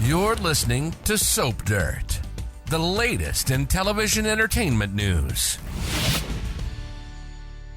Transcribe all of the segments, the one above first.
You're listening to Soap Dirt, the latest in television entertainment news.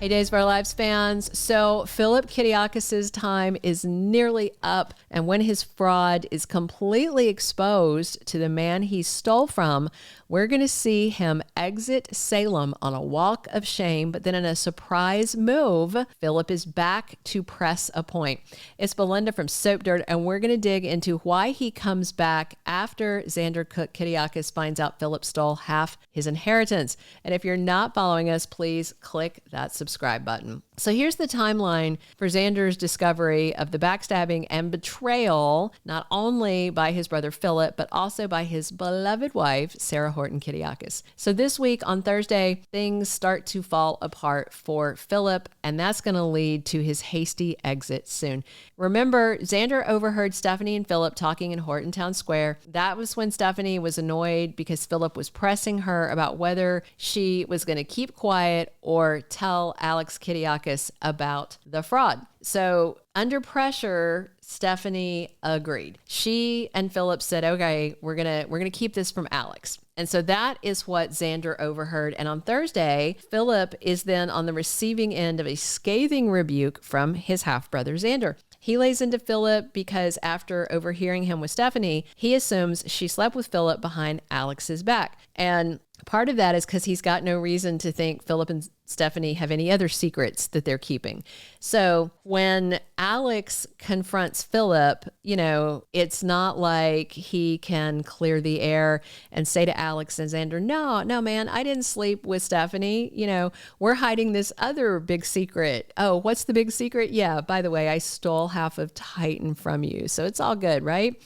Hey, Days of Our Lives fans. So Philip Kiriakis' time is nearly up, and when his fraud is completely exposed to the man he stole from, we're going to see him exit Salem on a walk of shame, but then in a surprise move, Philip is back to press a point. It's Belinda from Soap Dirt, and we're going to dig into why he comes back after Xander Kiriakis finds out Philip stole half his inheritance. And if you're not following us, please click that subscribe button. So here's the timeline for Xander's discovery of the backstabbing and betrayal, not only by his brother Philip, but also by his beloved wife, Sarah Horton Kiriakis. So this week on Thursday, things start to fall apart for Philip, and that's going to lead to his hasty exit soon. Remember, Xander overheard Stephanie and Philip talking in Horton Town Square. That was when Stephanie was annoyed because Philip was pressing her about whether she was going to keep quiet or tell Alex Kiriakis about the fraud. So under pressure, Stephanie agreed. She and Philip said, okay, we're gonna keep this from Alex. And so that is what Xander overheard. And on Thursday, Philip is then on the receiving end of a scathing rebuke from his half-brother Xander. He lays into Philip because after overhearing him with Stephanie, he assumes she slept with Philip behind Alex's back. And part of that is because he's got no reason to think Philip and Stephanie have any other secrets that they're keeping. So when Alex confronts Philip, it's not like he can clear the air and say to Alex and Xander, no, man, I didn't sleep with Stephanie. We're hiding this other big secret. Oh, what's the big secret? Yeah, by the way, I stole half of Titan from you. So it's all good, right?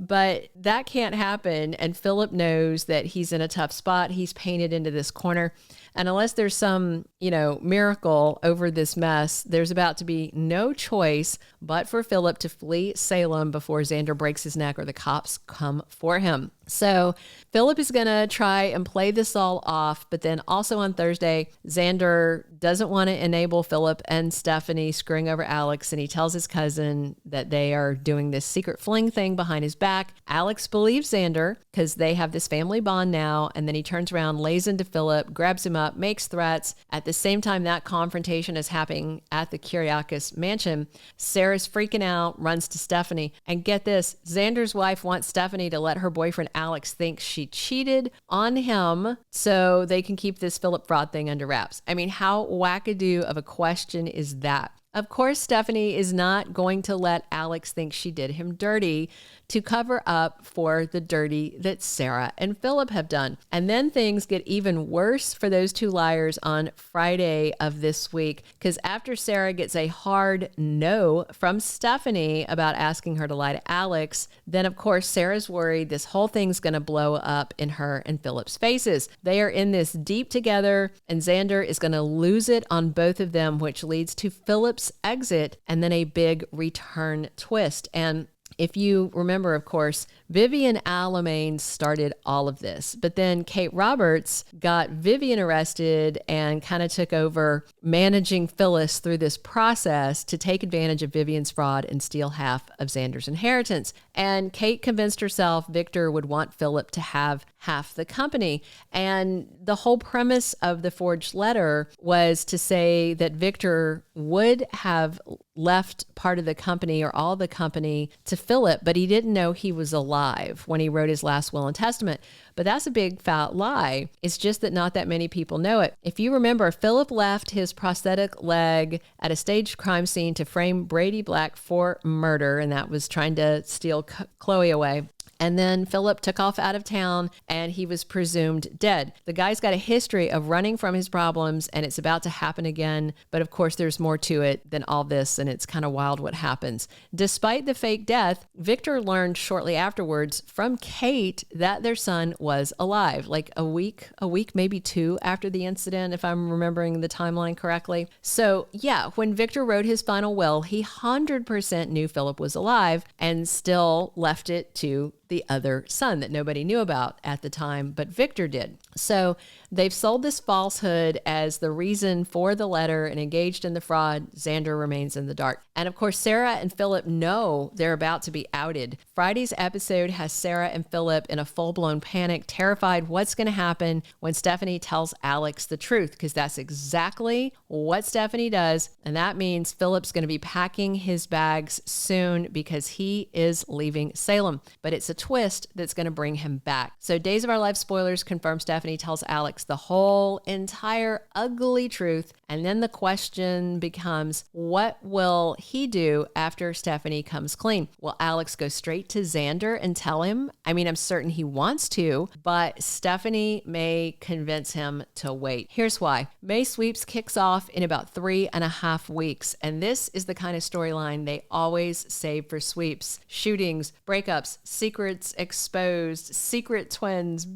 But that can't happen. And Philip knows that he's in a tough spot. He's painted into this corner. And unless there's some, miracle over this mess, there's about to be no choice but for Philip to flee Salem before Xander breaks his neck or the cops come for him. So Philip is going to try and play this all off. But then also on Thursday, Xander doesn't want to enable Philip and Stephanie screwing over Alex. And he tells his cousin that they are doing this secret fling thing behind his back. Alex believes Xander because they have this family bond now. And then he turns around, lays into Philip, grabs him up, makes threats. At the same time that confrontation is happening at the Kiriakis mansion, Sarah's freaking out, runs to Stephanie. And get this, Xander's wife wants Stephanie to let her boyfriend Alex think she cheated on him so they can keep this Philip fraud thing under wraps. I mean, how wackadoo of a question is that? Of course, Stephanie is not going to let Alex think she did him dirty to cover up for the dirty that Sarah and Philip have done. And then things get even worse for those two liars on Friday of this week, because after Sarah gets a hard no from Stephanie about asking her to lie to Alex, then of course Sarah's worried this whole thing's going to blow up in her and Philip's faces. They are in this deep together, and Xander is going to lose it on both of them, which leads to Philip's exit and then a big return twist. And if you remember, of course, Vivian Alamain started all of this, but then Kate Roberts got Vivian arrested and kind of took over managing Phyllis through this process to take advantage of Vivian's fraud and steal half of Xander's inheritance. And Kate convinced herself Victor would want Philip to have half the company. And the whole premise of the forged letter was to say that Victor would have left part of the company or all the company to Philip, but he didn't know he was alive when he wrote his last will and testament. But that's a big fat lie. It's just that not that many people know it. If you remember, Philip left his prosthetic leg at a staged crime scene to frame Brady Black for murder, and that was trying to steal Chloe away. And then Philip took off out of town and he was presumed dead. The guy's got a history of running from his problems and it's about to happen again. But of course, there's more to it than all this, and it's kind of wild what happens. Despite the fake death, Victor learned shortly afterwards from Kate that their son was alive, like a week, maybe two after the incident, if I'm remembering the timeline correctly. So yeah, when Victor wrote his final will, he 100% knew Philip was alive and still left it to the the other son that nobody knew about at the time, but Victor did. So they've sold this falsehood as the reason for the letter and engaged in the fraud. Xander remains in the dark. And of course, Sarah and Philip know they're about to be outed. Friday's episode has Sarah and Philip in a full-blown panic, terrified what's going to happen when Stephanie tells Alex the truth, because that's exactly what Stephanie does. And that means Philip's going to be packing his bags soon because he is leaving Salem. But it's a twist that's going to bring him back. So Days of Our Life spoilers confirm Stephanie tells Alex the whole entire ugly truth. And then the question becomes, what will he do after Stephanie comes clean? Will Alex go straight to Xander and tell him? I mean, I'm certain he wants to, but Stephanie may convince him to wait. Here's why. May Sweeps kicks off in about 3.5 weeks. And this is the kind of storyline they always save for sweeps. Shootings, breakups, secrets exposed, secret twins,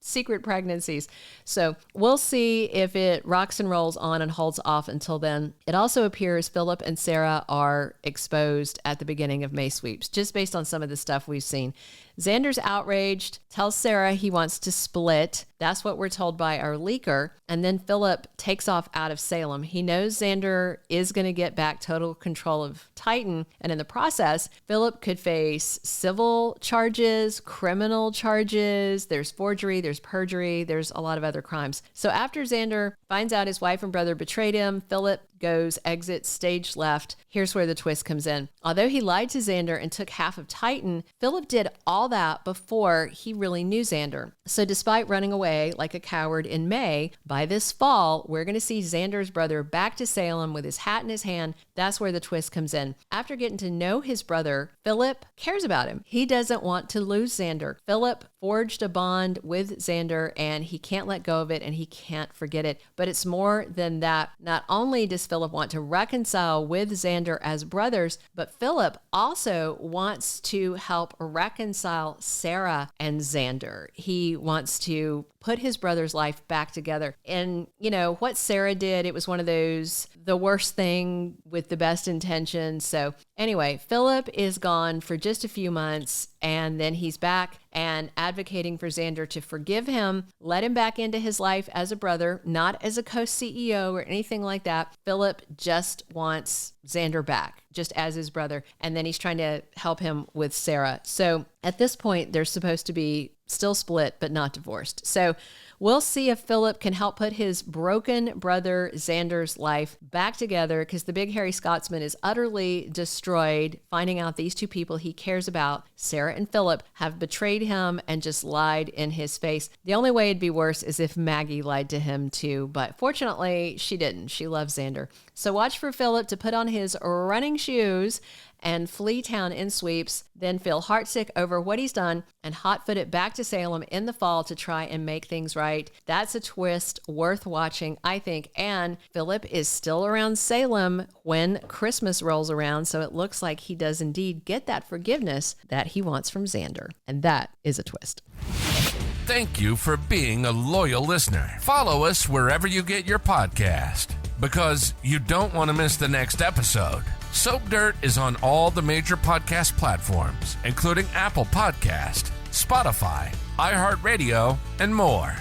secret pregnancies. So we'll see if it rocks and rolls on and holds off until then. It also appears Philip and Sarah are exposed at the beginning of May Sweeps, just based on some of the stuff we've seen. Xander's outraged, tells Sarah he wants to split. That's what we're told by our leaker. And then Philip takes off out of Salem. He knows Xander is going to get back total control of Titan. And in the process, Philip could face civil charges, criminal charges. There's forgery, there's perjury, there's a lot of other crimes. So after Xander finds out his wife and brother betrayed him, Philip exits stage left. Here's where the twist comes in. Although he lied to Xander and took half of Titan, Philip did all that before he really knew Xander. So despite running away like a coward in May, by this fall, we're going to see Xander's brother back to Salem with his hat in his hand. That's where the twist comes in. After getting to know his brother, Philip cares about him. He doesn't want to lose Xander. Philip forged a bond with Xander and he can't let go of it and he can't forget it. But it's more than that. Not only does Philip want to reconcile with Xander as brothers, but Philip also wants to help reconcile Sarah and Xander. He wants to put his brother's life back together. And, what Sarah did, it was one of those, the worst thing with the best intentions. So anyway, Philip is gone for just a few months and then he's back and advocating for Xander to forgive him, let him back into his life as a brother, not as a co-CEO or anything like that. Philip just wants Xander back, just as his brother. And then he's trying to help him with Sarah. So at this point, they're supposed to be still split, but not divorced. So we'll see if Philip can help put his broken brother Xander's life back together, because the big hairy Scotsman is utterly destroyed, finding out these two people he cares about, Sarah and Philip, have betrayed him and just lied in his face. The only way it'd be worse is if Maggie lied to him too, but fortunately she didn't. She loves Xander. So watch for Philip to put on his running shoes and flee town in sweeps, then feel heartsick over what he's done and hot-foot it back to Salem in the fall to try and make things right. That's a twist worth watching, I think. And Philip is still around Salem when Christmas rolls around, so it looks like he does indeed get that forgiveness that he wants from Xander. And that is a twist. Thank you for being a loyal listener. Follow us wherever you get your podcast, because you don't want to miss the next episode. Soap Dirt is on all the major podcast platforms, including Apple Podcast, Spotify, iHeartRadio, and more.